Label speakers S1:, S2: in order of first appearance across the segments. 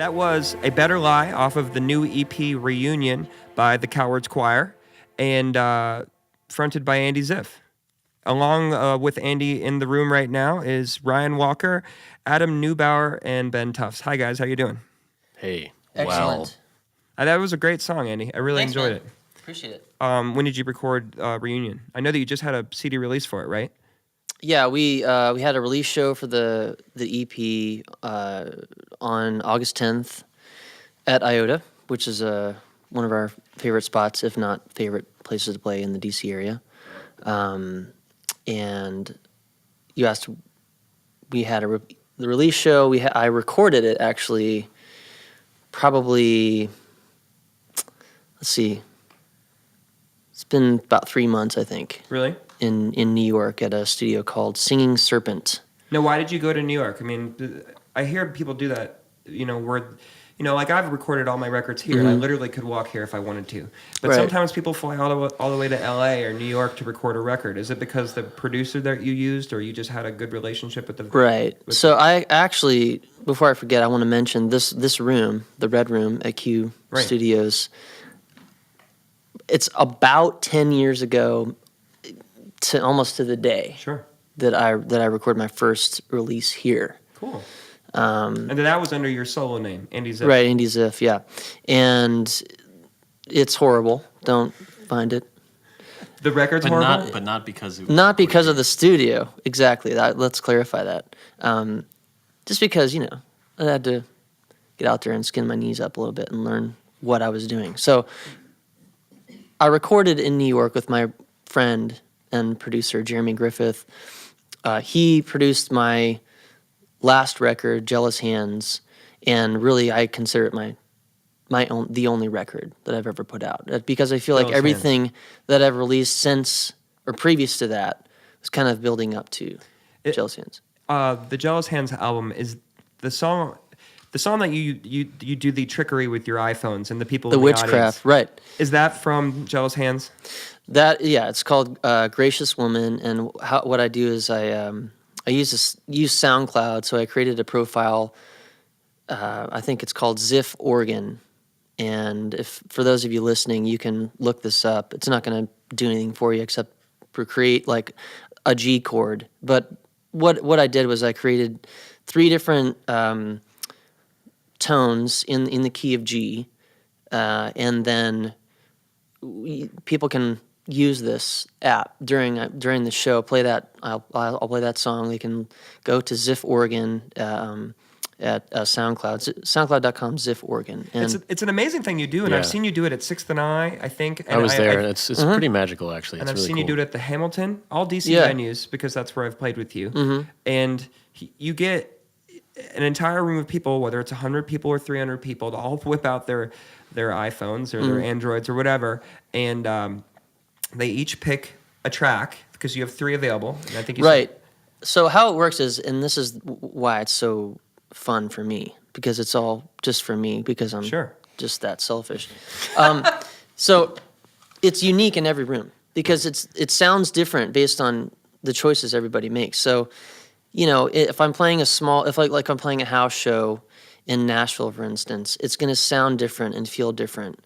S1: That was A Better Lie off of the new EP Reunion by the Cowards Choir and fronted by Andy Zipf. Along with Andy in the room right now is Ryan Walker, Adam Neubauer, and Ben Tufts. Hi, guys. How you doing?
S2: Hey.
S3: Excellent.
S2: Wow.
S1: That was a great song, Andy. I really
S3: Thanks,
S1: enjoyed
S3: man.
S1: it.
S3: Appreciate it.
S1: When did you record Reunion? I know that you just had a CD release for it, right?
S3: Yeah, we had a release show for the EP on August 10th at Iota, which is one of our favorite spots, if not favorite places to play in the DC area. And you asked, we had the release show. I recorded it actually, probably. Let's see. It's been about 3 months, I think.
S1: Really?
S3: In New York at a studio called Singing Serpent.
S1: Now, why did you go to New York? I mean, I hear people do that, like I've recorded all my records here, and I literally could walk here if I wanted to. But
S3: Right.
S1: sometimes people fly all the way to LA or New York to record a record. Is it because the producer that you used, or you just had a good relationship with the...
S3: Right. So I actually, before I forget, I want to mention this room, the Red Room at Q
S1: Right.
S3: Studios. It's about 10 years ago, almost to the day,
S1: Sure.
S3: that I recorded my first release here.
S1: Cool. And then that was under your solo name, Andy Zipf.
S3: Right, Andy Zipf, yeah. And it's horrible. Don't find it.
S1: The record's horrible?
S2: But not because of...
S3: Not because of the studio, exactly. Let's clarify that. Just because, I had to get out there and skin my knees up a little bit and learn what I was doing. So I recorded in New York with my friend and producer, Jeremy Griffith. He produced my last record, Jealous Hands, and really I consider it the only record that I've ever put out, because I feel like
S1: Jealous
S3: everything that I've released since or previous to that was kind of building up to Jealous Hands.
S1: The Jealous Hands album is the song that you do the trickery with your iPhones and the people
S3: The
S1: in the
S3: witchcraft,
S1: audience.
S3: right.
S1: Is that from Jealous Hands?
S3: It's called Gracious Woman, and what I do is I use SoundCloud, so I created a profile. I think it's called Zipf Organ, and for those of you listening, you can look this up. It's not going to do anything for you except create like a G chord. But what I did was I created 3 different tones in the key of G, and then people can use this app during the show. Play that. I'll play that song. They can go to Zipf Organ at SoundCloud, SoundCloud.com Zipf Organ. And
S1: it's an amazing thing you do, and I've
S2: Yeah.
S1: seen you do it at Sixth and I think. And
S2: I was there, and it's pretty magical, actually.
S1: And
S2: It's
S1: I've
S2: really
S1: seen
S2: cool.
S1: you do it at the Hamilton, all DC
S3: Yeah.
S1: venues, because that's where I've played with you. And you get an entire room of people, whether it's 100 people or 300 people, to all whip out their iPhones or their Androids or whatever, and they each pick a track, because you have 3 available. And I think you
S3: right. So how it works is, and this is why it's so fun for me, because it's all just for me, because I'm
S1: Sure.
S3: just that selfish. So it's unique in every room, because it sounds different based on the choices everybody makes. So, if I'm playing like I'm playing a house show in Nashville, for instance, it's going to sound different and feel different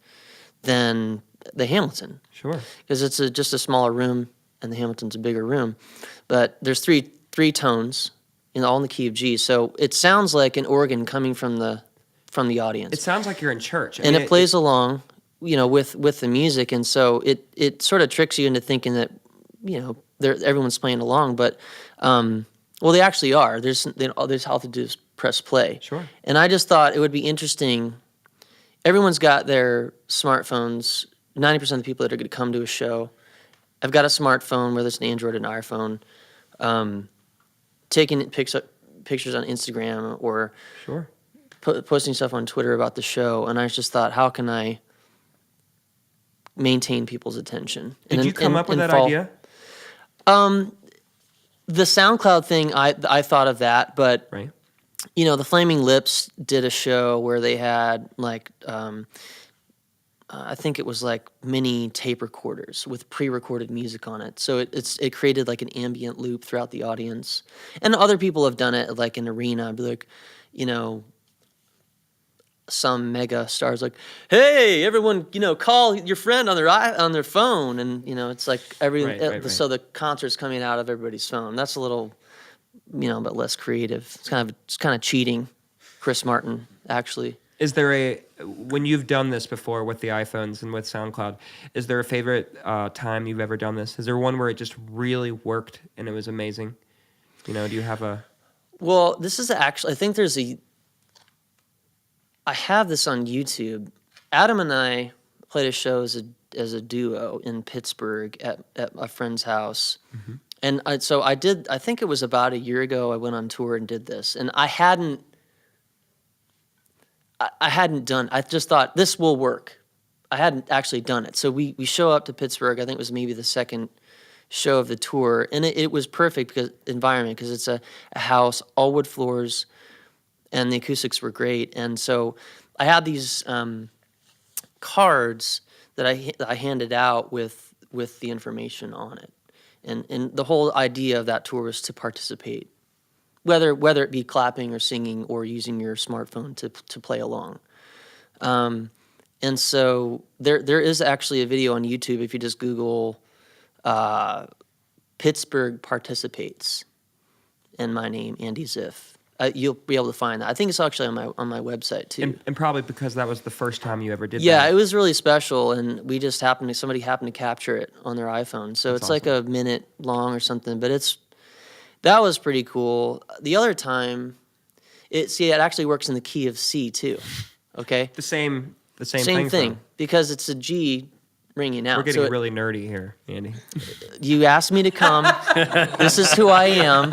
S3: than the Hamilton.
S1: Sure.
S3: Because it's just a smaller room, and the Hamilton's a bigger room. But there's three tones, all in the key of G. So it sounds like an organ coming from the audience.
S1: It sounds like you're in church.
S3: And it plays along, with the music. And so it sort of tricks you into thinking that, everyone's playing along. But, they actually are. There's all they have to do is press play.
S1: Sure.
S3: And I just thought it would be interesting. Everyone's got their smartphones. 90% of the people that are going to come to a show have got a smartphone, whether it's an Android or an iPhone, taking pictures on Instagram or
S1: Sure.
S3: posting stuff on Twitter about the show. And I just thought, how can I maintain people's attention?
S1: Did you come up with that idea?
S3: The SoundCloud thing, I thought of that, but
S1: Right.
S3: The Flaming Lips did a show where they had like I think it was like mini tape recorders with pre-recorded music on it. So it created like an ambient loop throughout the audience. And other people have done it like in Arena. I'd be like, some mega stars like, hey, everyone, call your friend on their phone, and it's like
S1: Right.
S3: so the concert's coming out of everybody's phone. That's a little, but less creative. It's kind of cheating, Chris Martin actually.
S1: Is there when you've done this before with the iPhones and with SoundCloud, is there a favorite time you've ever done this? Is there one where it just really worked and it was amazing? Do you have a?
S3: Well, this is actually, I think I have this on YouTube. Adam and I played a show as a duo in Pittsburgh at a friend's house. Mm-hmm. And I think it was about a year ago I went on tour and did this. And I hadn't done, I just thought this will work. I hadn't actually done it. So we show up to Pittsburgh. I think it was maybe the second show of the tour. And it was perfect because it's a house, all wood floors, and the acoustics were great. And so I had these cards that I handed out with the information on it. And the whole idea of that tour was to participate, whether it be clapping or singing or using your smartphone to play along. And so there is actually a video on YouTube if you just Google Pittsburgh participates and my name, Andy Zipf. You'll be able to find that. I think it's actually on my website too.
S1: And probably because that was the first time you ever did that.
S3: Yeah, it was really special, and we just somebody happened to capture it on their iPhone. So it's awesome. Like a minute long or something, but that was pretty cool. The other time, it actually works in the key of C too. Okay.
S1: The same thing.
S3: Because it's a G ringing out.
S1: We're getting really nerdy here, Andy.
S3: You asked me to come. This is who I am.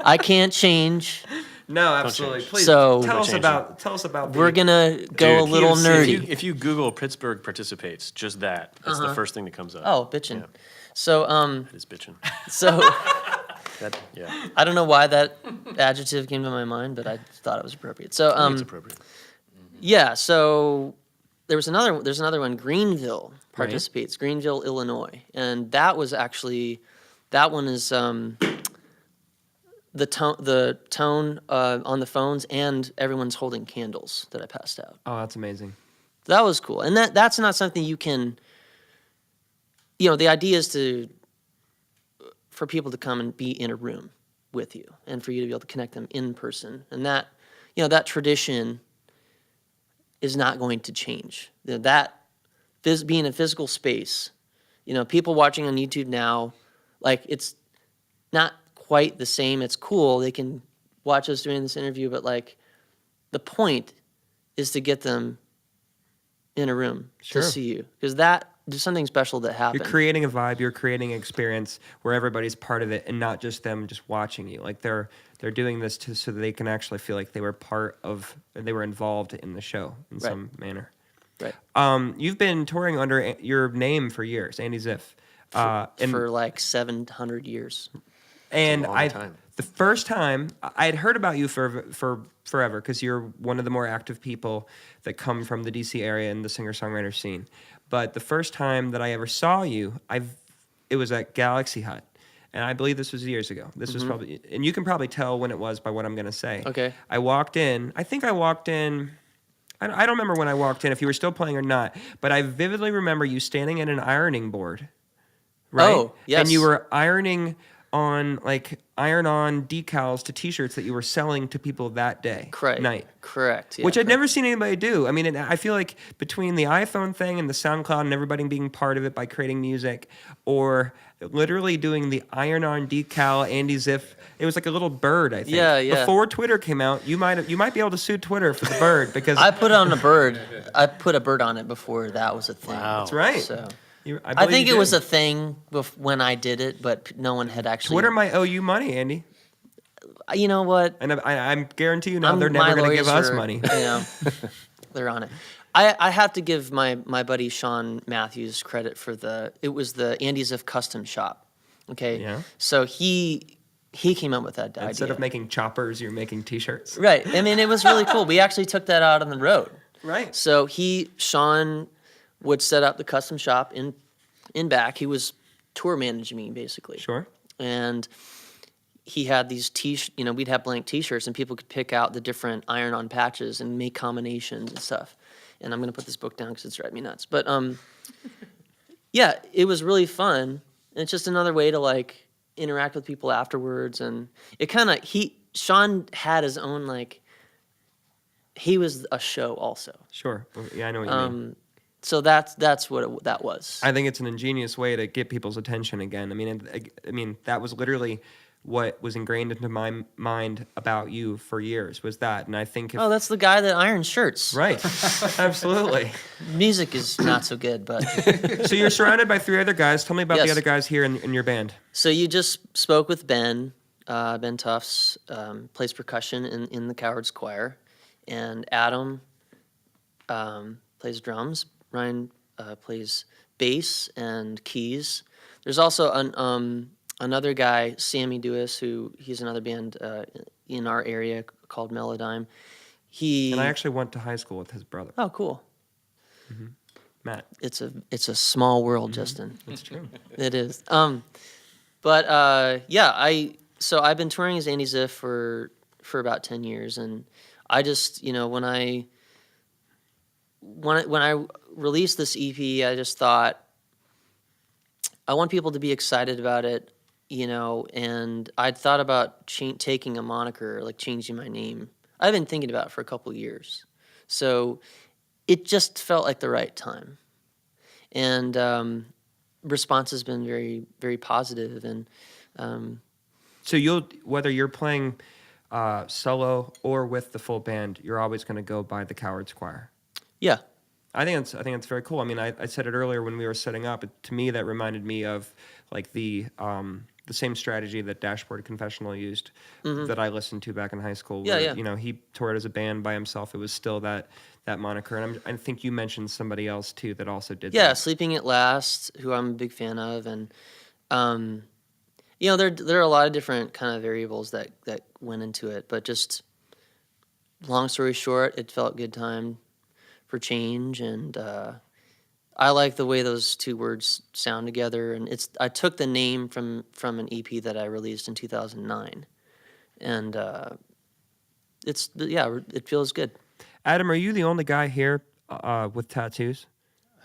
S3: I can't change.
S1: No, absolutely. Please
S3: tell
S1: us about.
S3: We're gonna go a little nerdy.
S2: If you Google Pittsburgh participates, just that, it's the first thing that comes up.
S3: Oh, bitchin'. Yeah. So
S2: that is bitchin'.
S3: So
S2: yeah.
S3: I don't know why that adjective came to my mind, but I thought it was appropriate. So
S2: it's appropriate.
S3: Yeah. So there's another one. Greenville participates. Right. Greenville, Illinois, and that one is. The tone on the phones, and everyone's holding candles that I passed out.
S1: Oh, that's amazing.
S3: That was cool. And that's not something you can, the idea is for people to come and be in a room with you and for you to be able to connect them in person. And that tradition is not going to change. Being a physical space, people watching on YouTube now, like it's not quite the same. It's cool. They can watch us doing this interview, but like the point is to get them in a room to see you, because there's something special that happens.
S1: You're creating a vibe. You're creating an experience where everybody's part of it, and not just them just watching you. Like they're doing this so that they can actually feel like they were they were involved in the show in some manner.
S3: Right.
S1: You've been touring under your name for years, Andy Zipf.
S3: For like 700 years.
S1: And the first time I'd heard about you for forever, because you're one of the more active people that come from the DC area in the singer-songwriter scene. But the first time that I ever saw you, it was at Galaxy Hut, and I believe this was years ago. This was probably, and you can probably tell when it was by what I'm going to say.
S3: Okay.
S1: I walked in. I think I walked in. I don't remember when I walked in, if you were still playing or not. But I vividly remember you standing at an ironing board. Right?
S3: Oh, yes.
S1: And you were iron on decals to T-shirts that you were selling to people that day. Night.
S3: Correct. Yeah,
S1: which I'd never seen anybody do. I mean, I feel like between the iPhone thing and the SoundCloud and everybody being part of it by creating music, or literally doing the iron-on decal Andy Zipf, it was like a little bird, I think.
S3: Yeah.
S1: Before Twitter came out, you might be able to sue Twitter for the bird, because
S3: I put on a bird. I put a bird on it before that was a thing.
S2: Wow.
S1: That's right.
S3: So.
S1: I
S3: think it was a thing when I did it, but no one had actually.
S1: Twitter might owe you money, Andy.
S3: You know what?
S1: And I guarantee you now they're never going to give us money.
S3: They're on it. I have to give my buddy Sean Matthews credit for it was the Andy Zipf custom shop. Okay.
S1: Yeah.
S3: So he came up with that idea.
S1: Instead of making choppers, you're making T-shirts.
S3: Right. I mean, it was really cool. We actually took that out on the road.
S1: Right.
S3: So Sean would set up the custom shop in back. He was tour managing me, basically.
S1: Sure.
S3: And he had these we'd have blank T-shirts, and people could pick out the different iron-on patches and make combinations and stuff. And I'm gonna put this book down because it's driving me nuts. But yeah, it was really fun. And it's just another way to like interact with people afterwards. And it kind of Sean had his own like. He was a show also.
S1: Sure. Yeah, I know what you mean.
S3: So that's what that was.
S1: I think it's an ingenious way to get people's attention again. I mean, that was literally what was ingrained into my mind about you for years was that. And I think
S3: that's the guy that irons shirts.
S1: Right. Absolutely.
S3: Music is not so good, but
S1: So you're surrounded by 3 other guys. Tell me about
S3: Yes.
S1: the other guys here in your band.
S3: So you just spoke with Ben. Ben Tufts plays percussion in the Coward Squire, and Adam plays drums. Ryan plays bass and keys. There's also another guy, Sammy Dewis, he's another band in our area called Melodyne.
S1: And I actually went to high school with his brother,
S3: Oh, cool.
S1: Matt.
S3: It's a small world, Justin.
S1: That's true.
S3: It is. But yeah, so I've been touring as Andy Zipf for about 10 years, and I just, when I released this EP, I just thought I want people to be excited about it, and I'd thought about taking a moniker, like changing my name. I've been thinking about it for a couple of years. So it just felt like the right time. And response has been very, very positive. And
S1: so whether you're playing solo or with the full band, you're always going to go by the Coward Squire.
S3: yeah,
S1: I think it's very cool. I mean, I said it earlier when we were setting up. To me, that reminded me of like the same strategy that Dashboard Confessional used that I listened to back in high school.
S3: Yeah,
S1: where,
S3: yeah.
S1: He toured as a band by himself. It was still that moniker. And I think you mentioned somebody else too that also did
S3: yeah,
S1: that.
S3: Sleeping at Last, who I'm a big fan of, and there are a lot of different kind of variables that went into it. But just long story short, it felt good time for change, and I like the way those two words sound together. And I took the name from an EP that I released in 2009, and it feels good.
S1: Adam, are you the only guy here with tattoos?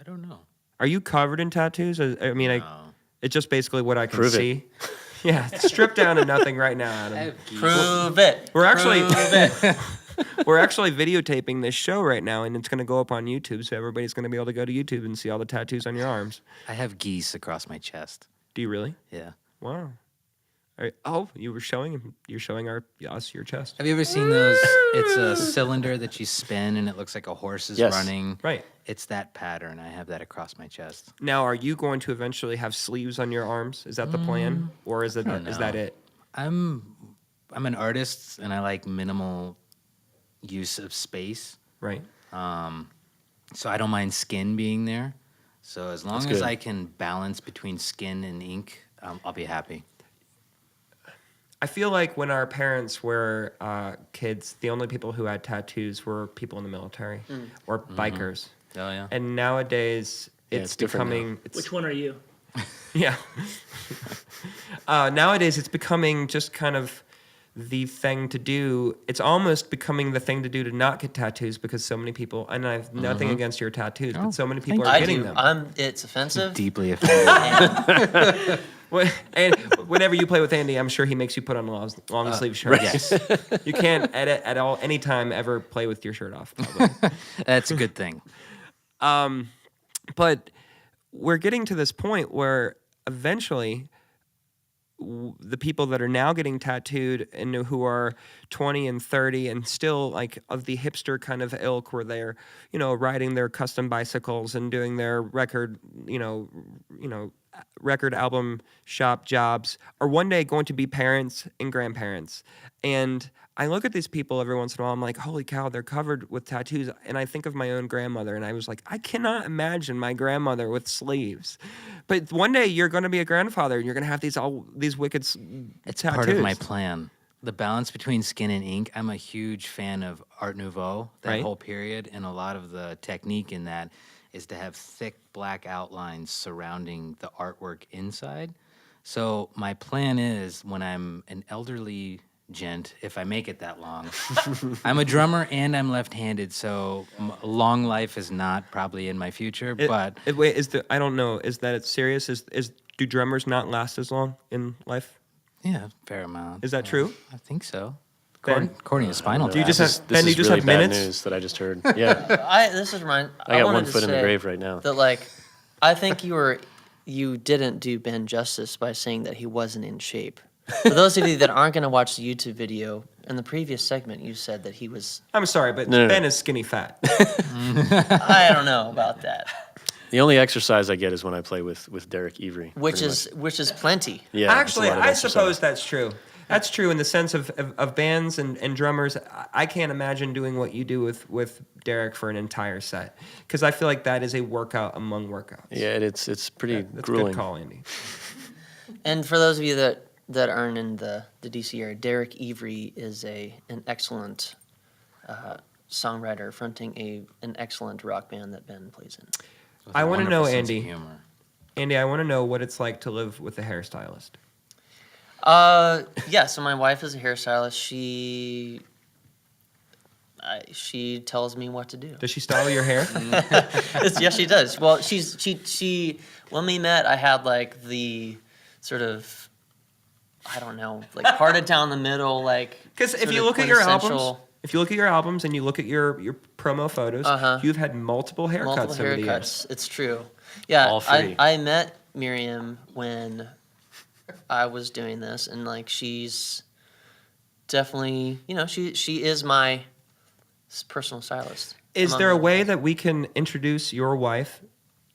S2: I don't know.
S1: Are you covered in tattoos? I mean,
S2: No.
S1: it's just basically what I can
S4: Prove it.
S1: see. Yeah, stripped down to nothing right now, Adam.
S3: Prove it.
S1: We're actually we're actually videotaping this show right now, and it's going to go up on YouTube, so everybody's going to be able to go to YouTube and see all the tattoos on your arms.
S4: I have geese across my chest.
S1: Do you really?
S4: Yeah.
S1: Wow. All right. Oh, you're showing us your chest.
S4: Have you ever seen those? It's a cylinder that you spin and it looks like a horse is
S3: Yes.
S4: running.
S1: Right.
S4: It's that pattern. I have that across my chest.
S1: Now, are you going to eventually have sleeves on your arms? Is that the plan, or is that
S4: know.
S1: it?
S4: I'm an artist and I like minimal use of space.
S1: Right.
S4: So I don't mind skin being there. So as long
S3: That's
S4: as
S3: good.
S4: I can balance between skin and ink, I'll be happy.
S1: I feel like when our parents were kids, the only people who had tattoos were people in the military or bikers.
S4: Oh yeah.
S1: And nowadays,
S5: Yeah,
S1: it's
S5: it's different now.
S1: becoming.
S6: Which one are you?
S1: Yeah. Nowadays, it's becoming just kind of the thing to do. It's almost becoming the thing to do to not get tattoos because so many people, and I have nothing against your tattoos, but so many people are
S3: I
S1: getting
S3: do.
S1: them.
S3: It's offensive.
S4: Deeply offended.
S1: And whenever you play with Andy, I'm sure he makes you put on long sleeve shirts.
S4: Yes.
S1: You can't at all, anytime ever play with your shirt off. Probably.
S4: That's a good thing.
S1: But we're getting to this point where eventually the people that are now getting tattooed and who are 20 and 30 and still like of the hipster kind of ilk where they're, riding their custom bicycles and doing their record album shop jobs are one day going to be parents and grandparents. And I look at these people every once in a while, I'm like, holy cow, they're covered with tattoos. And I think of my own grandmother, and I was like, I cannot imagine my grandmother with sleeves. But one day you're going to be a grandfather, and you're going to have these wicked
S4: It's
S1: tattoos.
S4: part of my plan. The balance between skin and ink. I'm a huge fan of Art Nouveau, that
S1: Right.
S4: whole period, and a lot of the technique in that is to have thick black outlines surrounding the artwork inside. So my plan is when I'm an elderly gent, if I make it that long, I'm a drummer and I'm left-handed, so long life is not probably in my future. But
S1: wait, I don't know. Is that it's serious? Do drummers not last as long in life?
S4: yeah, fair amount.
S1: Is that true?
S4: I think so.
S1: Ben?
S4: According to Spinal
S1: Do you
S4: Tap.
S1: just have
S2: This
S1: Ben? Do you
S2: is
S1: just
S2: really
S1: have
S2: bad
S1: minutes?
S2: news that I just heard. Yeah,
S3: This is mine.
S2: I got
S3: wanted
S2: one
S3: to
S2: foot in the
S3: say
S2: grave right now.
S3: That like, I think you didn't do Ben justice by saying that he wasn't in shape. For those of you that aren't going to watch the YouTube video, in the previous segment you said that he was.
S1: I'm sorry, but
S2: No.
S1: Ben is skinny fat.
S3: I don't know about that.
S2: the only exercise I get is when I play with Derek Every.
S3: Which
S2: pretty much.
S3: is plenty.
S2: Yeah, it's a
S1: Actually,
S2: lot of
S1: I
S2: exercise.
S1: suppose that's true. That's true in the sense of bands and drummers. I can't imagine doing what you do with Derek for an entire set because I feel like that is a workout among workouts.
S2: Yeah, it's pretty
S1: That's a
S2: grueling.
S1: good call, Andy.
S3: And for those of you that aren't in the DC area, Derek Every is an excellent songwriter fronting an excellent rock band that Ben plays in.
S4: With
S1: I
S4: a
S1: wanna
S4: wonderful
S1: know,
S4: sense of
S1: Andy.
S4: humor.
S1: Andy, I want to know what it's like to live with a hairstylist.
S3: Yeah, so my wife is a hairstylist. She tells me what to do.
S1: Does she style your hair?
S3: Yes, she does. Well, she when we met, I had like the sort of, I don't know, like parted down the middle, like.
S1: Because if
S3: sort
S1: you
S3: of
S1: look at your albums,
S3: quintessential-
S1: if you look at your albums and you look at your promo photos, you've had multiple haircuts
S3: multiple
S1: over the years.
S3: haircuts. It's true. Yeah,
S2: All free.
S3: I met Miriam when I was doing this, and like she's definitely, she is my personal stylist.
S1: Is
S3: among
S1: there a
S3: other
S1: way
S3: things.
S1: that we can introduce your wife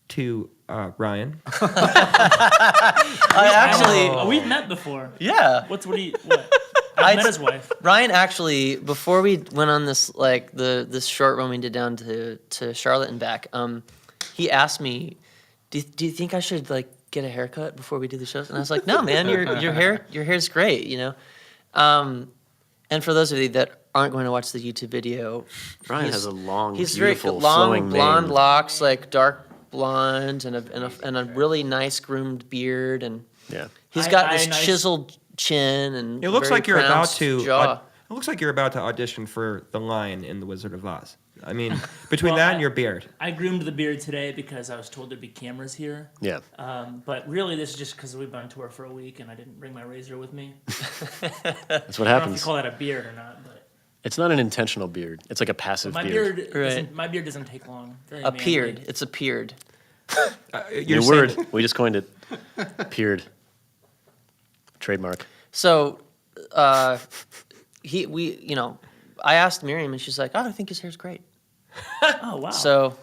S1: to Ryan?
S3: I actually,
S5: Oh, we've met before.
S3: yeah.
S5: What? I've met his wife.
S3: Ryan actually, before we went on this like this short run we did down to Charlotte and back, he asked me, "Do you think I should like get a haircut before we do the shows?" And I was like, "No, man, your hair's great, you know." And for those of you that aren't going to watch the YouTube video,
S2: Ryan
S3: he's-
S2: has a long,
S3: he's
S2: beautiful,
S3: very long
S2: flowing
S3: blonde
S2: mane.
S3: locks, like dark blonde, and a really nice groomed beard, and
S2: Yeah.
S3: he's got
S5: I-
S3: this
S5: nice-
S3: chiseled chin and
S1: It looks
S3: very
S1: like you're about
S3: pronounced
S1: to.
S3: jaw.
S1: It looks like you're about to audition for the Lion in The Wizard of Oz. I mean, between
S5: Well,
S1: that and your beard.
S5: I groomed the beard today because I was told there'd be cameras here.
S2: Yeah.
S5: But really, this is just because we've been on tour for a week and I didn't bring my razor with me.
S2: That's what
S5: I don't know if
S2: happens.
S5: you call that a beard or not, but
S2: It's not an intentional beard. It's like a passive
S5: my
S2: beard.
S5: beard,
S3: Right.
S5: doesn't take long. Very
S3: Appeared.
S5: manly.
S3: It's appeared.
S1: You're
S2: New
S1: saying-
S2: word. We just coined it. Peered. Trademark.
S3: So, I asked Miriam, and she's like, "Oh, I think his hair's great."
S5: Oh wow.
S3: So,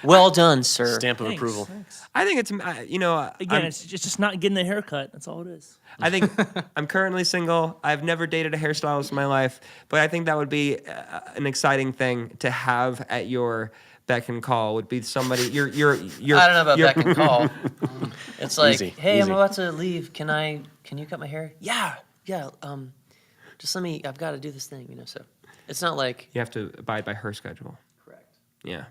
S3: well done, sir.
S2: Stamp of
S5: Thanks,
S2: approval.
S5: thanks.
S1: I think it's
S5: Again, it's just not getting the haircut. That's all it is.
S1: I think I'm currently single. I've never dated a hairstylist in my life, but I think that would be an exciting thing to have at your beck and call. Would be somebody you're.
S3: I don't know about back and call. It's like,
S2: Easy,
S3: hey, I'm
S2: easy.
S3: about to leave. Can you cut my hair? Yeah. Just let me. I've got to do this thing, So it's not like.
S1: You have to abide by her schedule.
S3: Correct.
S1: Yeah.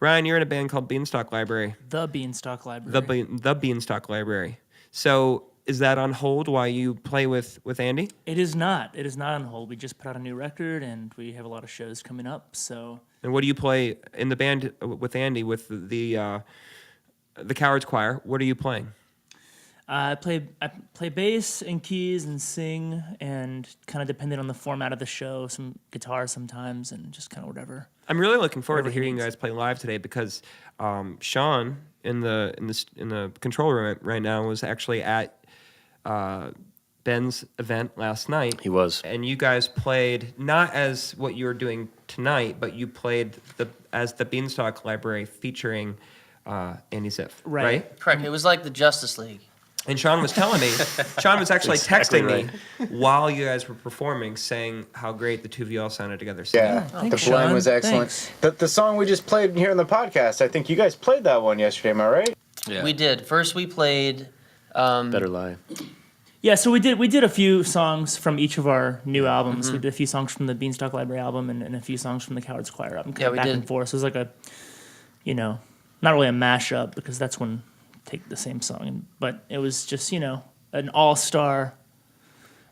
S1: Ryan, you're in a band called Beanstalk Library.
S5: The Beanstalk Library.
S1: The Beanstalk Library. So is that on hold while you play with Andy?
S5: It is not. It is not on hold. We just put out a new record and we have a lot of shows coming up. So
S1: And what do you play in the band with Andy with the Cowards Choir? What are you playing?
S5: I play bass and keys and sing and kind of depending on the format of the show, some guitar sometimes and just kind of whatever.
S1: I'm really looking forward to
S5: Whatever he
S1: hearing you
S5: needs.
S1: guys play live today because Sean in the control room right now was actually at Ben's event last night.
S2: He was.
S1: And you guys played not as what you're doing tonight, but you played as the Beanstalk Library featuring Andy Zipf, right?
S3: Correct. It was like the Justice League.
S1: And Sean was telling me, Sean was actually
S2: Exactly
S1: texting me while you guys were performing, saying how great the two of you all sounded together. So
S6: Yeah,
S5: Oh,
S6: the
S5: thanks,
S6: blend
S5: Sean.
S6: was excellent.
S5: Thanks.
S6: The song we just played here in the podcast, I think you guys played that one yesterday, am I right?
S4: Yeah.
S3: We did. First, we played.
S2: Better lie.
S5: Yeah, so we did a few songs from each of our new albums. We did a few songs from the Beanstalk Library album and a few songs from the Cowards Choir album.
S3: Yeah, we
S5: back
S3: did.
S5: and forth. So it was like a, not really a mashup because that's when take the same song. But it was just, an all-star,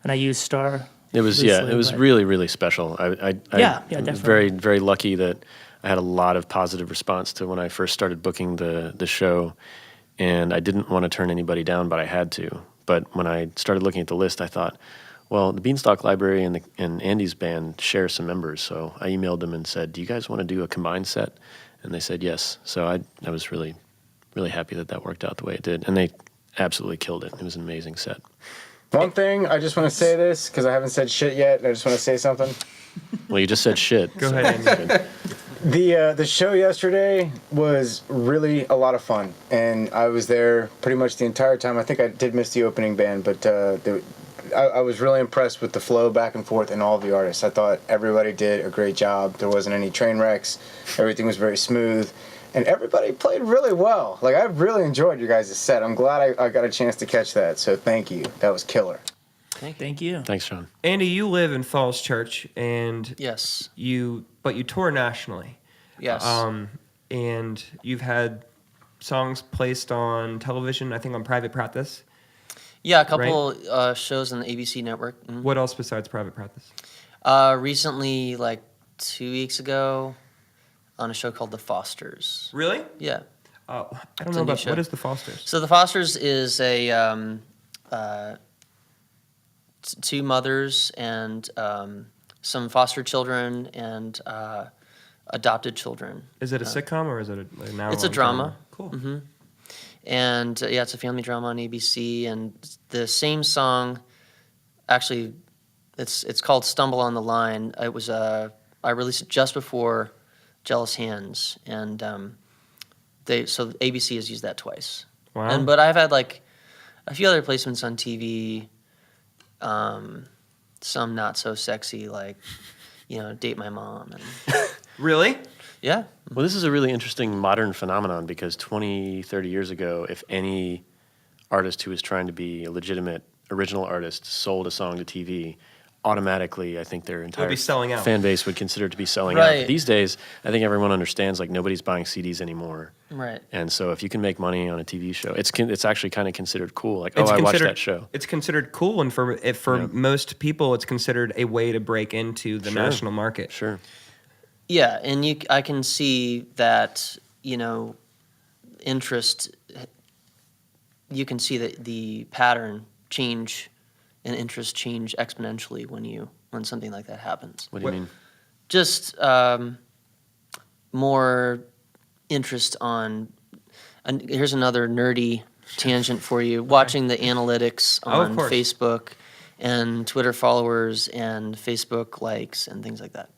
S5: and I use star.
S2: It was
S5: loosely,
S2: it was
S5: but-
S2: really, really special. I
S5: Yeah,
S2: was
S5: definitely.
S2: very, very lucky that I had a lot of positive response to when I first started booking the show, and I didn't want to turn anybody down, but I had to. But when I started looking at the list, I thought, well, the Beanstalk Library and Andy's band share some members, so I emailed them and said, do you guys want to do a combined set? And they said yes. So I was really, really happy that worked out the way it did, and they absolutely killed it. It was an amazing set.
S6: One thing, I just want to say this, because I haven't said shit yet, and I just want to say something.
S2: Well, you just said shit.
S1: Go
S2: so
S1: ahead,
S2: that's
S1: Andy.
S2: good.
S6: The show yesterday was really a lot of fun, and I was there pretty much the entire time. I think I did miss the opening band, but I was really impressed with the flow back and forth and all of the artists. I thought everybody did a great job. There wasn't any train wrecks. Everything was very smooth. And everybody played really well. Like, I really enjoyed your guys' set. I'm glad I got a chance to catch that, so thank you. That was killer.
S5: Thank you.
S2: Thanks, Sean.
S1: Andy, you live in Falls Church, and
S3: Yes.
S1: you tour nationally.
S3: Yes.
S1: And you've had songs placed on television, I think on Private Practice.
S3: Yeah, a couple shows on the ABC network. Mhm.
S1: What else besides Private Practice?
S3: Recently, like 2 weeks ago, on a show called The Fosters.
S1: Really?
S3: Yeah.
S1: I don't
S3: It's
S1: know
S3: a new
S1: about
S3: show.
S1: what is the Fosters.
S3: So The Fosters is a two mothers and some foster children and adopted children.
S1: Is it a sitcom or is it an hour?
S3: It's a drama.
S1: Cool.
S3: And yeah, it's a family drama on ABC. And the same song, actually, it's called "Stumble on the Line." It was I released it just before Jealous Hands, and so ABC has used that twice.
S1: Wow.
S3: But I've had like a few other placements on TV. Some not so sexy, like Date My Mom, and
S1: Really?
S3: yeah.
S2: Well, this is a really interesting modern phenomenon because 20, 30 years ago, if any artist who was trying to be a legitimate original artist sold a song to TV, automatically, I think their entire
S1: be selling out.
S2: fan base would consider it to be selling out.
S3: Right.
S2: But these days, I think everyone understands like nobody's buying CDs anymore.
S3: Right.
S2: And so if you can make money on a TV show, it's actually kind of considered cool. Like, I watched that show.
S1: It's considered cool, and for most people, it's considered a way to break into the
S2: Sure.
S1: national market.
S2: Sure.
S3: Yeah, and I can see that, interest, you can see that the pattern change and interest change exponentially when something like that happens.
S2: What do you mean?
S3: Just more interest on, and here's another nerdy tangent for you, watching the analytics
S1: Oh, of
S3: on
S1: course.
S3: Facebook and Twitter followers and Facebook likes and things like that.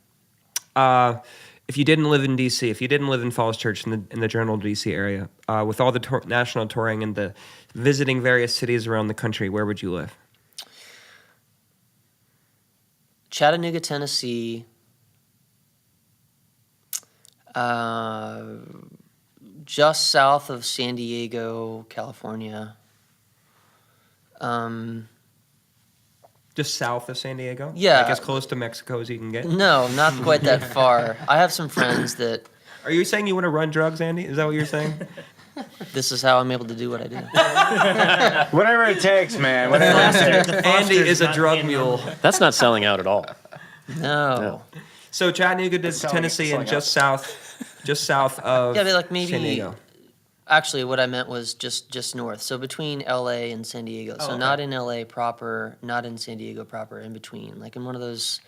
S1: If you didn't live in DC, if you didn't live in Falls Church in the general DC area, with all the national touring and the visiting various cities around the country, where would you live?
S3: Chattanooga, Tennessee, just south of San Diego, California.
S1: Just south of San Diego?
S3: Yeah.
S1: Like as close to Mexico as you can get?
S3: No, not quite that far. I have some friends that
S1: Are you saying you want to run drugs, Andy? Is that what you're saying?
S3: this is how I'm able to do what I do.
S6: Whatever it takes, man. Whatever it takes.
S1: Andy is a
S5: not
S1: drug
S5: paying
S1: mule.
S2: That's not selling out at all.
S3: No.
S1: So Chattanooga to
S6: selling-
S1: Tennessee and
S6: selling
S1: just south of
S3: Yeah, but like maybe-
S1: San Diego.
S3: Actually, what I meant was just north. So between LA and San Diego. So
S1: okay.
S3: not in LA proper, not in San Diego proper, in between. Like in one of those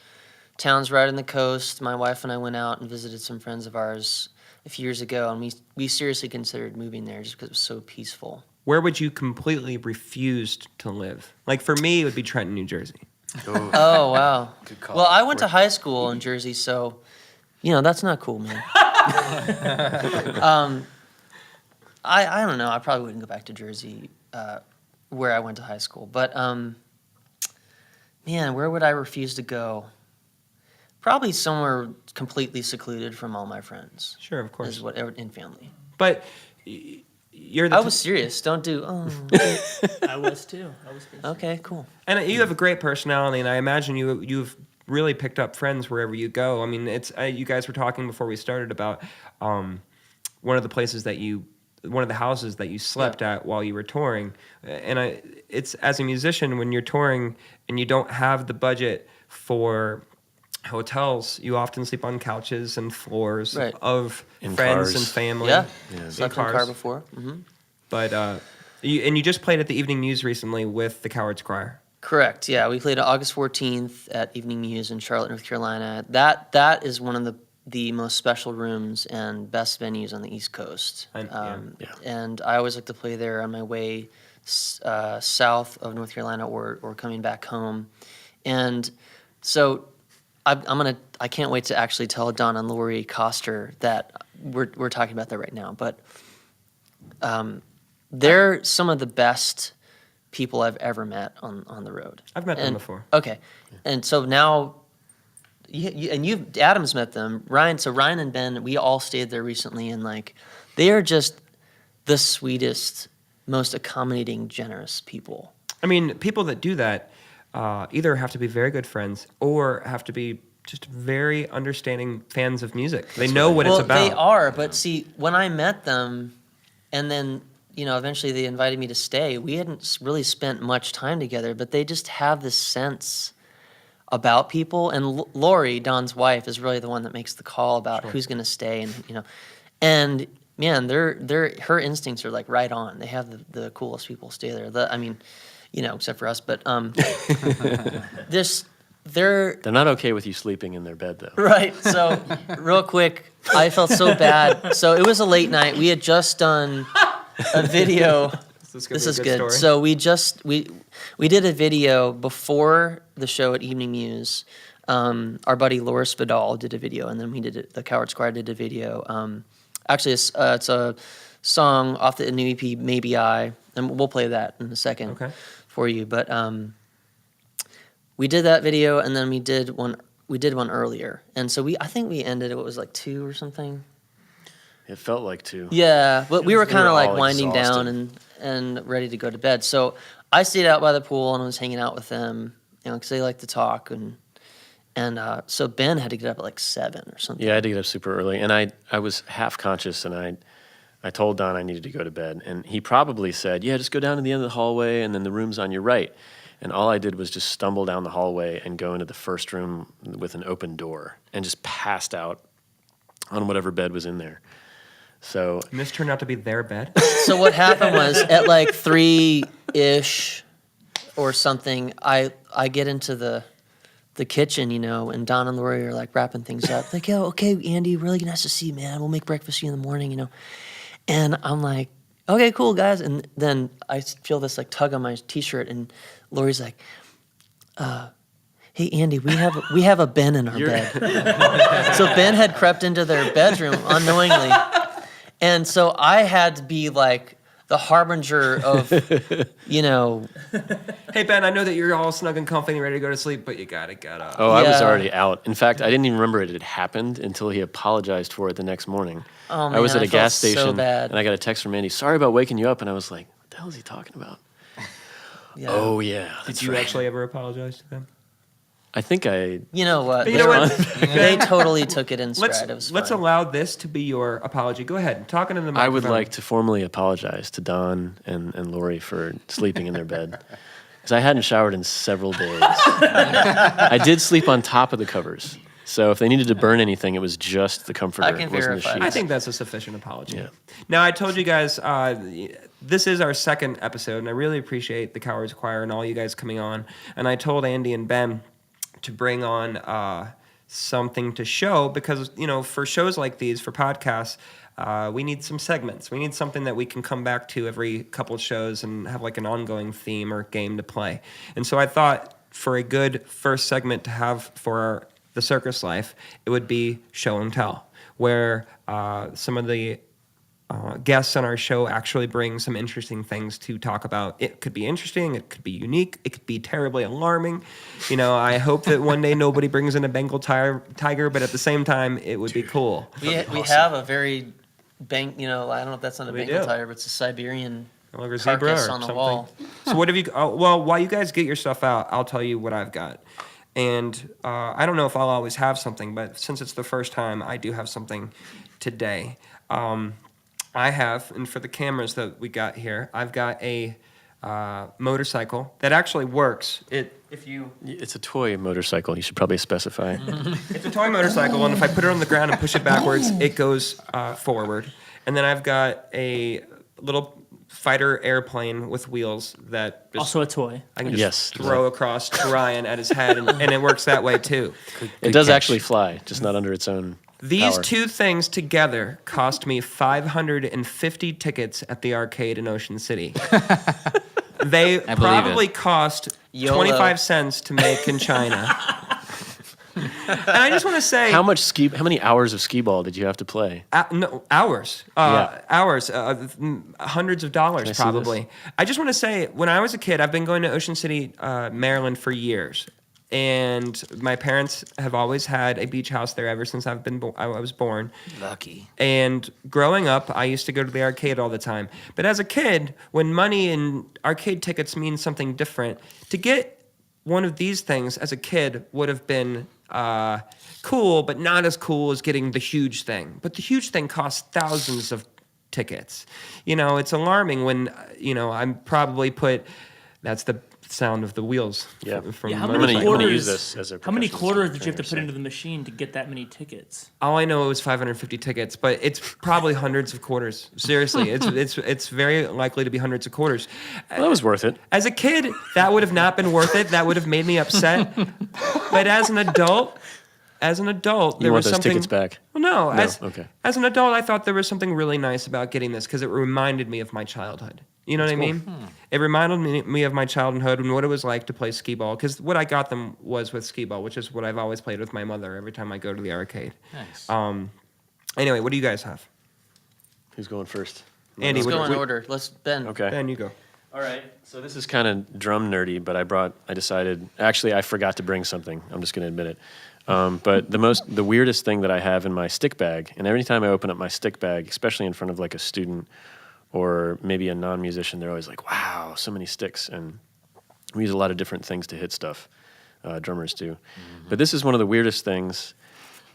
S3: towns right on the coast. My wife and I went out and visited some friends of ours a few years ago, and we seriously considered moving there just because it was so peaceful.
S1: Where would you completely refuse to live? Like for me, it would be Trenton, New Jersey.
S3: Oh, wow.
S2: Good call.
S3: Well, I went to high school in Jersey, so, that's not cool, man. I don't know. I probably wouldn't go back to Jersey, where I went to high school. But, man, where would I refuse to go? Probably somewhere completely secluded from all my friends.
S1: Sure, of course.
S3: Is what in family.
S1: But you're the
S3: I was serious. Don't do. Oh,
S5: I was too.
S3: okay, cool.
S1: and you have a great personality, and I imagine you've really picked up friends wherever you go. I mean, it's you guys were talking before we started about one of the places that you one of the houses that you slept at while you were touring. And it's as a musician, when you're touring and you don't have the budget for hotels, you often sleep on couches and floors of
S2: In
S1: friends
S2: cars.
S1: and family.
S3: Yeah.
S1: In
S3: Slept in a car
S1: cars.
S3: before. Mm-hmm.
S1: But you just played at the Evening Muse recently with the Coward Squire.
S3: Correct. Yeah, we played August 14th at Evening Muse in Charlotte, North Carolina. That is one of the most special rooms and best venues on the East Coast. And I always like to play there on my way south of North Carolina or coming back home. And so I can't wait to actually tell Don and Lori Coster that we're talking about that right now. But they're some of the best people I've ever met on the road.
S1: I've met them before.
S3: Okay, and so now, Adam's met them. Ryan and Ben, we all stayed there recently, and like, they are just the sweetest, most accommodating, generous people.
S1: I mean, people that do that either have to be very good friends or have to be just very understanding fans of music. They know what it's about.
S3: They are, but see, when I met them, and then eventually they invited me to stay. We hadn't really spent much time together, but they just have this sense about people. And Lori, Don's wife, is really the one that makes the call about who's going to stay, and man, her instincts are like right on. They have the coolest people stay there. Except for us, but they're
S2: not okay with you sleeping in their bed though.
S3: Right. So real quick, I felt so bad. So it was a late night. We had just done a video. This is good.
S1: Story.
S3: So we did a video before the show at Evening Muse. Our buddy Loris Vidal did a video, and then the Coward Squire did a video. Actually, it's a song off the new EP, Maybe I, and we'll play that in a second for you. But we did that video, and then we did one earlier, and so I think we ended it was like 2 or something.
S2: It felt like 2.
S3: Yeah, but we were kind of like
S2: all
S3: winding
S2: exhausted.
S3: down and ready to go to bed. So I stayed out by the pool and was hanging out with them, because they like to talk. And so Ben had to get up at like 7 or something.
S2: Yeah, I had to get up super early, and I was half conscious, and I told Don I needed to go to bed, and he probably said, "Yeah, just go down to the end of the hallway, and then the room's on your right." And all I did was just stumble down the hallway and go into the first room with an open door, and just passed out on whatever bed was in there. So
S1: And this turned out to be their bed.
S3: So what happened was at like 3-ish or something, I get into the kitchen, and Don and Lori are like wrapping things up. Like, "Yo, okay, Andy, really nice to see you, man. We'll make breakfast for you in the morning, And I'm like, "Okay, cool, guys." And then I feel this like tug on my t-shirt, and Lori's like, "Hey, Andy, we have a Ben in our bed." So Ben had crept into their bedroom unknowingly. And so I had to be like the harbinger of,
S1: Hey, Ben, I know that you're all snug and comfy and ready to go to sleep, but you gotta get up.
S2: I was
S3: Yeah.
S2: already out. In fact, I didn't even remember it had happened until he apologized for it the next morning.
S3: Oh, man,
S2: I was at
S3: I
S2: a
S3: felt
S2: gas
S3: so
S2: station,
S3: bad.
S2: and I got a text from Andy, "Sorry about waking you up," and I was like, "What the hell is he talking about?"
S3: Yeah.
S2: Oh, yeah.
S1: Did
S2: That's
S1: you
S2: right.
S1: actually ever apologize to them?
S2: I think I...
S3: You know what?
S1: You know what?
S3: They totally took it in stride. It was
S1: Let's
S3: fine.
S1: allow this to be your apology. Go ahead. Talking to the
S2: I
S1: microphone.
S2: would like to formally apologize to Don and Lori for sleeping in their bed. Because I hadn't showered in several days. I did sleep on top of the covers. So if they needed to burn anything, it was just the comforter.
S3: I can
S2: It wasn't the
S3: verify.
S2: sheets.
S1: I think that's a sufficient apology.
S2: Yeah.
S1: Now, I told you guys this is our second episode, and I really appreciate the Cowards Choir and all you guys coming on. And I told Andy and Ben to bring on something to show because, for shows like these, for podcasts, we need some segments. We need something that we can come back to every couple shows and have like an ongoing theme or game to play. And so I thought for a good first segment to have for the circus life, it would be show and tell, where some of the guests on our show actually bring some interesting things to talk about. It could be interesting, it could be unique, it could be terribly alarming. I hope that one day nobody brings in a Bengal tiger, but at the same time, it would be cool.
S3: We have a very I don't know if that's not a
S1: We
S3: Bengal
S1: do.
S3: tiger, but it's a Siberian
S1: Like a zebra
S3: carcass
S1: or
S3: on the
S1: something.
S3: wall.
S1: So what have you? Well, while you guys get your stuff out, I'll tell you what I've got. And I don't know if I'll always have something, but since it's the first time, I do have something today. I have, and for the cameras that we got here, I've got a motorcycle that actually works.
S2: It's a toy motorcycle. You should probably specify.
S1: It's a toy motorcycle, and if I put it on the ground and push it backwards, it goes forward. And then I've got a little fighter airplane with wheels that just,
S5: Also a toy.
S1: I can just throw across to Ryan at his head, and it works that way too.
S2: It does actually fly, just not under its own
S1: These
S2: power.
S1: two things together cost me 550 tickets at the arcade in Ocean City. They
S4: believe
S1: probably
S4: it.
S1: cost
S3: YOLO.
S1: 25 cents to make in China. And I just want to say,
S2: How many hours of skee ball did you have to play?
S1: no, hours,
S2: Yeah.
S1: hours, hundreds of dollars
S2: Can I see
S1: probably. I just want to say, when I was a kid, I've been going to Ocean City, Maryland for years. And my parents have always had a beach house there ever since I was born.
S4: Lucky.
S1: And growing up, I used to go to the arcade all the time. But as a kid, when money and arcade tickets mean something different, to get one of these things as a kid would have been cool, but not as cool as getting the huge thing. But the huge thing costs thousands of tickets. It's alarming when, I'm probably that's the sound of the wheels.
S2: Yeah.
S1: From
S5: Yeah, how
S1: the
S5: many
S2: I'm
S1: motorcycle.
S2: gonna use
S5: quarters-
S2: this as a
S5: How many
S2: percussion
S5: quarters did you have to
S2: trainer,
S5: put into the machine to get that many tickets?
S1: All I know is 550 tickets, but it's probably hundreds of quarters. Seriously, it's very likely to be hundreds of quarters.
S2: Well, that was worth it.
S1: As a kid, that would have not been worth it. That would have made me upset. But as an adult, there
S2: You
S1: was
S2: want those
S1: something.
S2: tickets back?
S1: Well, no.
S2: No,
S1: As an adult, I thought there was something really nice about getting this because it reminded me of my childhood. You know what I mean? It reminded me of my childhood and what it was like to play skee ball. Because what I got them was with skee ball, which is what I've always played with my mother every time I go to the arcade.
S4: Nice.
S1: Anyway, what do you guys have?
S2: Who's going first?
S1: Andy,
S3: Let's
S1: what-
S3: go in
S1: what-
S3: order. Let's Ben.
S2: Okay.
S1: Ben, you go.
S2: All right. So this is kind of drum nerdy, but I forgot to bring something. I'm just going to admit it. But the weirdest thing that I have in my stick bag, and every time I open up my stick bag, especially in front of like a student or maybe a non-musician, they're always like, wow, so many sticks. And we use a lot of different things to hit stuff. Drummers do. Mm-hmm. But this is one of the weirdest things.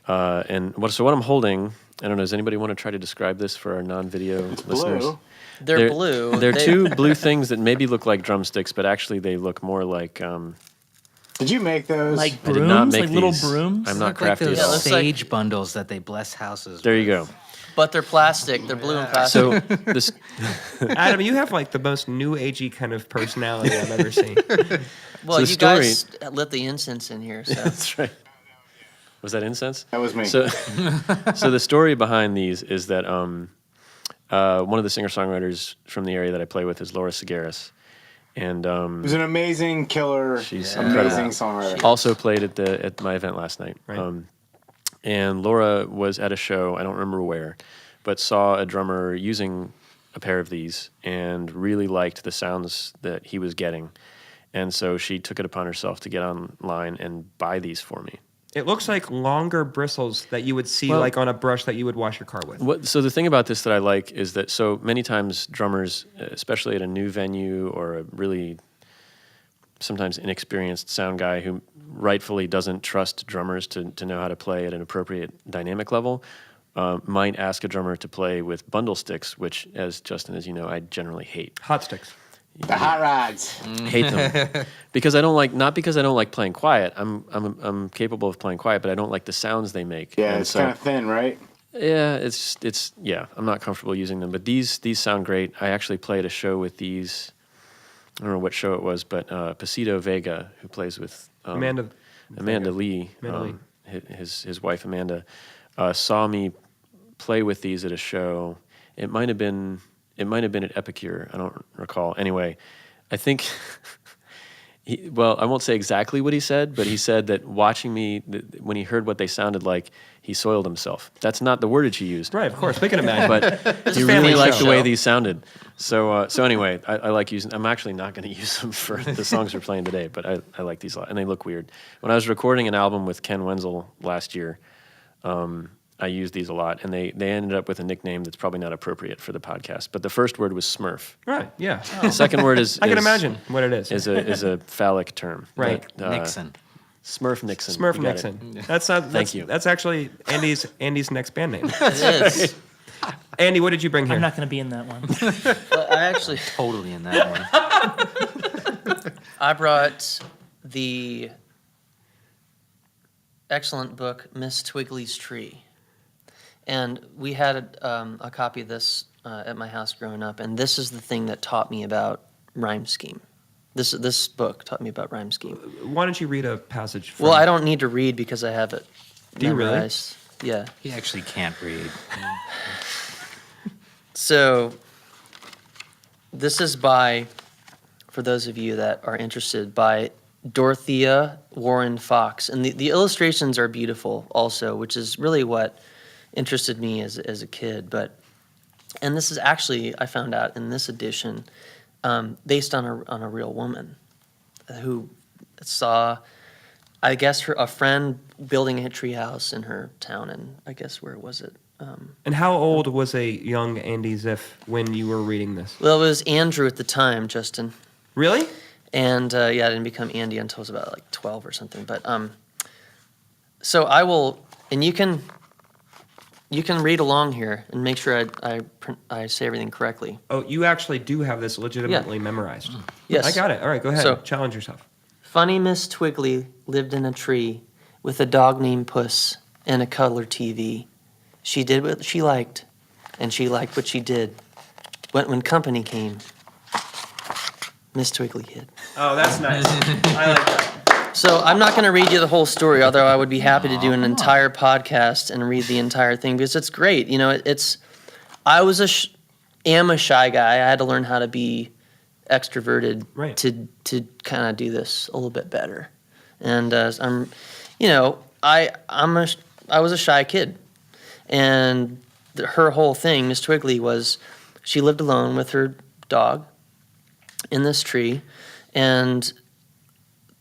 S2: So what I'm holding, I don't know, does anybody want to try to describe this for our non-video listeners?
S6: Blue.
S3: They're blue.
S2: They're
S3: They-
S2: two blue things that maybe look like drumsticks, but actually they look more like...
S6: Did you make those?
S5: Like
S2: I did not
S5: brooms?
S2: make
S5: Like little
S2: these.
S5: brooms?
S2: I'm not
S4: Look like
S2: crafty
S4: those
S2: at all.
S3: looks like-
S4: sage bundles that they bless houses
S2: There
S4: with.
S2: you go.
S3: But they're plastic. They're blue and plastic.
S2: So this,
S1: Adam, you have like the most new agey kind of personality I've ever seen.
S3: well,
S2: the
S3: you
S2: story-
S3: guys lit the incense in here, so
S2: that's right. Was that incense?
S6: That was me.
S2: So the story behind these is that one of the singer-songwriters from the area that I play with is Laura Segaris. And
S6: It was an amazing killer,
S2: She's
S6: amazing songwriter.
S2: also played at my event last night.
S1: Right.
S2: And Laura was at a show, I don't remember where, but saw a drummer using a pair of these and really liked the sounds that he was getting. And so she took it upon herself to get online and buy these for me.
S1: It looks like longer bristles that you would see
S2: Well-
S1: like on a brush that you would wash your car with.
S2: So the thing about this that I like is that so many times drummers, especially at a new venue or a really sometimes inexperienced sound guy who rightfully doesn't trust drummers to know how to play at an appropriate dynamic level, might ask a drummer to play with bundle sticks, which, as Justin, as you know, I generally hate.
S1: Hot sticks.
S6: The hot rods.
S2: Hate them because I don't like, not because I don't like playing quiet. I'm capable of playing quiet, but I don't like the sounds they make.
S6: Yeah,
S2: And
S6: it's
S2: so-
S6: kind of thin, right?
S2: Yeah, I'm not comfortable using them, but these sound great. I actually played a show with these. I don't know what show it was, but Pasito Vega, who plays with
S1: Amanda
S2: Lee,
S1: Amanda Lee.
S2: his wife Amanda, saw me play with these at a show. It might have been at Epicure. I don't recall. Anyway, I think. I won't say exactly what he said, but he said that watching me, when he heard what they sounded like, he soiled himself. That's not the wordage he used.
S1: Right, of course. We can imagine.
S2: But he
S3: a
S2: really
S3: family
S2: liked the
S3: show.
S2: way these sounded. So anyway, I like using. I'm actually not going to use them for the songs we're playing today, but I like these a lot, and they look weird. When I was recording an album with Ken Wenzel last year, I used these a lot, and they ended up with a nickname that's probably not appropriate for the podcast. But the first word was Smurf.
S1: Right, yeah.
S2: The second word is
S1: I can imagine what it is.
S2: is a phallic term.
S1: Right.
S2: But,
S4: Nixon.
S2: Smurf Nixon.
S1: Smurf
S2: You got it.
S1: Nixon. That's not.
S2: Thank you.
S1: That's actually Andy's next band name.
S3: it is.
S1: Andy, what did you bring here?
S5: I'm not going to be in that one.
S3: But I actually
S4: Totally in that one.
S3: I brought the excellent book Miss Twiggly's Tree, and we had a copy of this at my house growing up, and this is the thing that taught me about rhyme scheme. This book taught me about rhyme scheme.
S1: Why don't you read a passage from...
S3: Well, I don't need to read because I have it
S1: Do you really?
S3: memorized. Yeah.
S4: He actually can't read.
S3: So this is by, for those of you that are interested, by Dorothea Warren Fox. And the illustrations are beautiful also, which is really what interested me as a kid. And this is actually, I found out in this edition, based on a real woman who saw, I guess, a friend building a treehouse in her town, and I guess where was it?
S1: And how old was a young Andy Zipf when you were reading this?
S3: Well, it was Andrew at the time, Justin,
S1: Really?
S3: and I didn't become Andy until I was about like 12 or something. But so I will, and you can read along here and make sure I say everything correctly.
S1: Oh, you actually do have this legitimately memorized.
S3: Yes.
S1: I got it. All right, go ahead.
S3: So-
S1: Challenge yourself.
S3: Funny Miss Twiggly lived in a tree with a dog named Puss and a color TV. She did what she liked, and she liked what she did. But when company came, Miss Twiggly hid.
S1: Oh, that's nice. I like that.
S3: So I'm not going to read you the whole story, although I would be happy to do an entire podcast and read the entire thing because it's great. You know, I am a shy guy. I had to learn how to be extroverted
S1: Right.
S3: to kind of do this a little bit better. And I was a shy kid, and her whole thing, Miss Twiggly, was she lived alone with her dog in this tree, and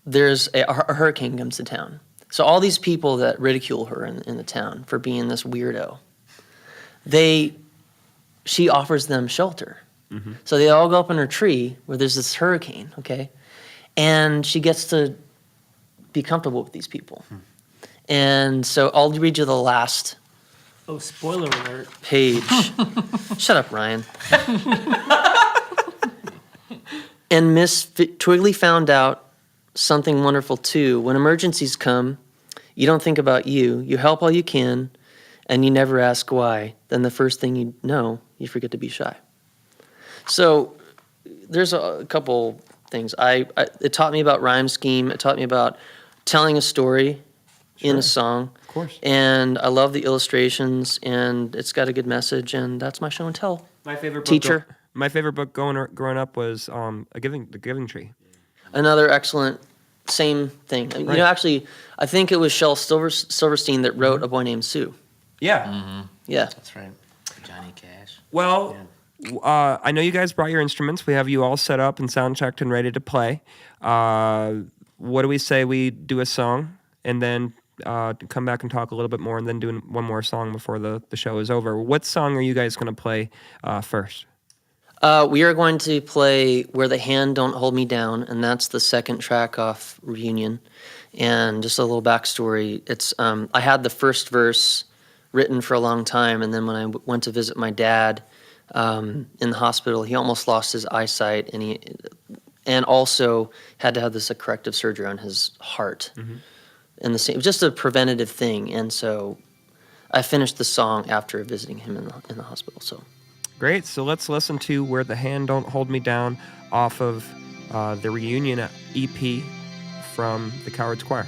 S3: there's a hurricane comes to town. So all these people that ridicule her in the town for being this weirdo, she offers them shelter. Mm-hmm. So they all go up in her tree where there's this hurricane, okay? And she gets to be comfortable with these people. And so I'll read you the last
S5: Oh, spoiler alert.
S3: page. Shut up, Ryan. And Miss Twiggly found out something wonderful too. When emergencies come, you don't think about you. You help all you can, and you never ask why. Then the first thing you know, you forget to be shy. So there's a couple things. It taught me about rhyme scheme. It taught me about telling a story in a song.
S1: Of course.
S3: And I love the illustrations, and it's got a good message, and that's my show and tell.
S1: My favorite book
S3: Teacher.
S1: My favorite book growing up was The Giving Tree.
S3: Another excellent, same thing. You
S1: Right.
S3: know, actually, I think it was Shel Silverstein that wrote A Boy Named Sue.
S1: Yeah.
S3: Yeah.
S2: That's right.
S4: Johnny Cash.
S1: Well, I know you guys brought your instruments. We have you all set up and sound checked and ready to play. What do we say we do a song and then come back and talk a little bit more and then do one more song before the show is over? What song are you guys going to play first?
S3: We are going to play Where the Hand Don't Hold Me Down, and that's the second track off Reunion. And just a little backstory, it's I had the first verse written for a long time, and then when I went to visit my dad in the hospital, he almost lost his eyesight, and also had to have this corrective surgery on his heart. Mm-hmm. And it was just a preventative thing, and so I finished the song after visiting him in the hospital. So.
S1: Great. So let's listen to Where the Hand Don't Hold Me Down off of the Reunion EP from the Coward Squire.